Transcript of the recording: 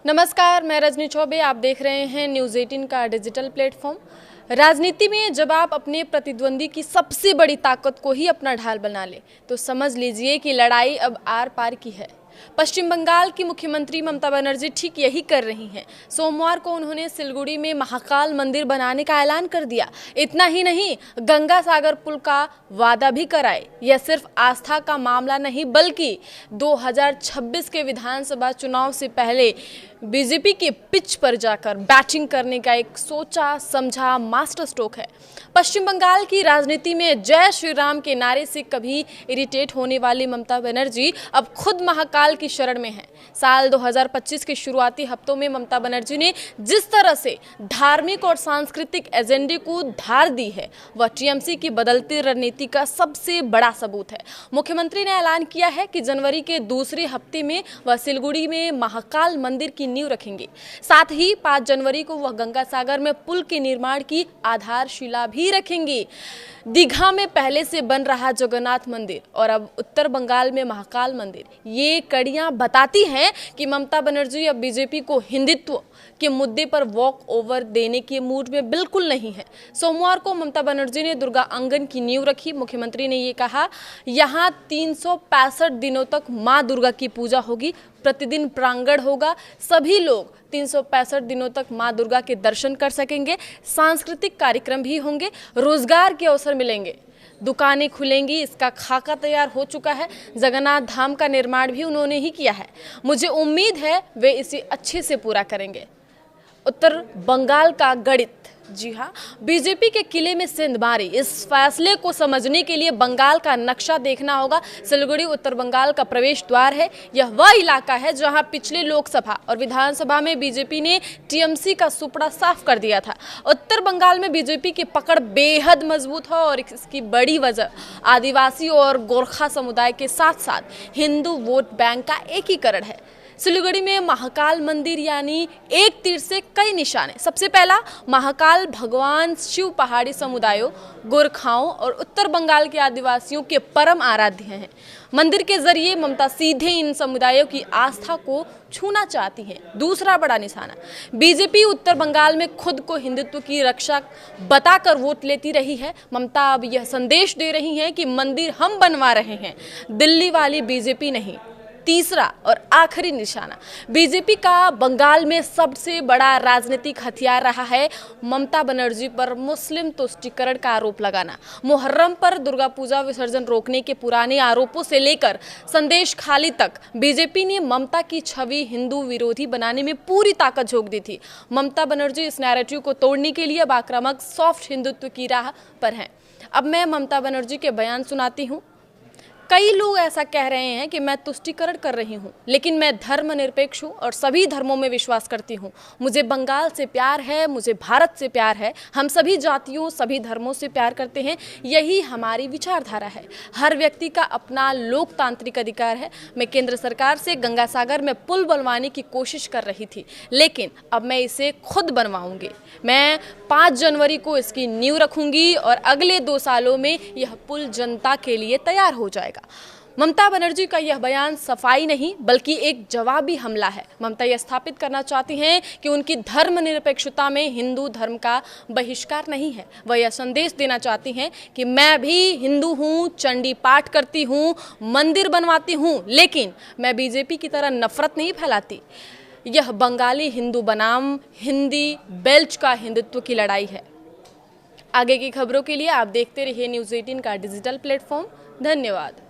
नमस्कार, मैं रजनी चौबे। आप देख रहे हैं न्यूज़ 18 का डिजिटल प्लेटफॉर्म। राजनीति में जब आप अपने प्रतिद्वंदी की सबसे बड़ी ताकत को ही अपना ढाल बना ले तो समझ लीजिए कि लड़ाई अब आर पार की है। पश्चिम बंगाल की मुख्यमंत्री ममता बनर्जी ठीक यही कर रही हैं। सोमवार को उन्होंने सिलगुड़ी में महाकाल मंदिर बनाने का ऐलान कर दिया। इतना ही नहीं, गंगा सागर पुल का वादा भी कराए। यह सिर्फ आस्था का मामला नहीं बल्कि 2026 के विधानसभा चुनाव से पहले बीजेपी के पिच पर जाकर बैटिंग करने का एक सोचा समझा मास्टर स्ट्रोक है। पश्चिम बंगाल की राजनीति में जय श्री राम के नारे से कभी इरिटेट होने वाली ममता बनर्जी अब खुद महाकाल की शरण में है। साल 2025 के शुरुआती हफ्तों में ममता बनर्जी ने जिस तरह से धार्मिक और सांस्कृतिक एजेंडे को धार दी है, वह टीएमसी की बदलती रणनीति का सबसे बड़ा सबूत है। मुख्यमंत्री ने ऐलान किया है कि जनवरी के दूसरे हफ्ते में वह सिलगुड़ी में महाकाल मंदिर की नींव रखेंगे। साथ ही 5 जनवरी को वह गंगा सागर में पुल के निर्माण की आधारशिला भी रखेंगी। दीघा में पहले से बन रहा जगन्नाथ मंदिर और अब उत्तर बंगाल में महाकाल मंदिर, ये कड़ियां बताती हैं कि ममता बनर्जी अब बीजेपी को हिंदुत्व के मुद्दे पर वॉक ओवर देने के मूड में बिल्कुल नहीं है। सोमवार को ममता बनर्जी ने दुर्गा आंगन की नींव रखी। मुख्यमंत्री ने ये कहा, यहाँ 365 दिनों तक मां दुर्गा की पूजा होगी, प्रतिदिन प्रांगण होगा, सभी लोग 365 दिनों तक मां दुर्गा के दर्शन कर सकेंगे, सांस्कृतिक कार्यक्रम भी होंगे, रोजगार के अवसर मिलेंगे, दुकानें खुलेंगी। इसका खाका तैयार हो चुका है। जगन्नाथ धाम का निर्माण भी उन्होंने ही किया है। मुझे उम्मीद है वे इसे अच्छे से पूरा करेंगे। उत्तर बंगाल का गणित, जी हाँ, बीजेपी के किले में सेंधमारी। इस फैसले को समझने के लिए बंगाल का नक्शा देखना होगा। सिलगुड़ी उत्तर बंगाल का प्रवेश द्वार है। यह वह इलाका है जहां पिछले लोकसभा और विधानसभा में बीजेपी ने टीएमसी का सुपड़ा साफ कर दिया था। उत्तर बंगाल में बीजेपी की पकड़ बेहद मजबूत है और इसकी बड़ी वजह आदिवासी और गोरखा समुदाय के साथ साथ हिंदू वोट बैंक का एकीकरण है। सिलीगुड़ी में महाकाल मंदिर यानी एक तीर से कई निशाने। सबसे पहला, महाकाल भगवान शिव पहाड़ी समुदायों, गोरखाओं और उत्तर बंगाल के आदिवासियों के परम आराध्य हैं। मंदिर के जरिए ममता सीधे इन समुदायों की आस्था को छूना चाहती हैं। दूसरा बड़ा निशाना, बीजेपी उत्तर बंगाल में खुद को हिंदुत्व की रक्षा बताकर वोट लेती रही है। ममता अब यह संदेश दे रही हैं कि मंदिर हम बनवा रहे हैं, दिल्ली वाली बीजेपी नहीं। तीसरा और आखिरी निशाना, बीजेपी का बंगाल में सबसे बड़ा राजनीतिक हथियार रहा है ममता बनर्जी पर मुस्लिम तुष्टीकरण का आरोप लगाना। मुहर्रम पर दुर्गा पूजा विसर्जन रोकने के पुराने आरोपों से लेकर संदेश खाली तक बीजेपी ने ममता की छवि हिंदू विरोधी बनाने में पूरी ताकत झोंक दी थी। ममता बनर्जी इस नैरेटिव को तोड़ने के लिए अब आक्रामक सॉफ्ट हिंदुत्व की राह पर हैं। अब मैं ममता बनर्जी के बयान सुनाती हूँ। कई लोग ऐसा कह रहे हैं कि मैं तुष्टीकरण कर रही हूं, लेकिन मैं धर्मनिरपेक्ष हूं और सभी धर्मों में विश्वास करती हूं। मुझे बंगाल से प्यार है, मुझे भारत से प्यार है। हम सभी जातियों, सभी धर्मों से प्यार करते हैं। यही हमारी विचारधारा है। हर व्यक्ति का अपना लोकतांत्रिक अधिकार है। मैं केंद्र सरकार से गंगा सागर में पुल बनवाने की कोशिश कर रही थी, लेकिन अब मैं इसे खुद बनवाऊंगी। मैं 5 जनवरी को इसकी नींव रखूंगी और अगले 2 सालों में यह पुल जनता के लिए तैयार हो जाएगा। ममता बनर्जी का यह बयान सफाई नहीं बल्कि एक जवाबी हमला है। ममता यह स्थापित करना चाहती हैं कि उनकी धर्मनिरपेक्षता में हिंदू धर्म का बहिष्कार नहीं है। वह यह संदेश देना चाहती हैं कि मैं भी हिंदू हूँ, चंडी पाठ करती हूँ, मंदिर बनवाती हूँ, लेकिन मैं बीजेपी की तरह नफरत नहीं फैलाती। यह बंगाली हिंदू बनाम हिंदी बेल्ट का हिंदुत्व की लड़ाई है। आगे की खबरों के लिए आप देखते रहिए न्यूज़ 18 का डिजिटल प्लेटफॉर्म। धन्यवाद।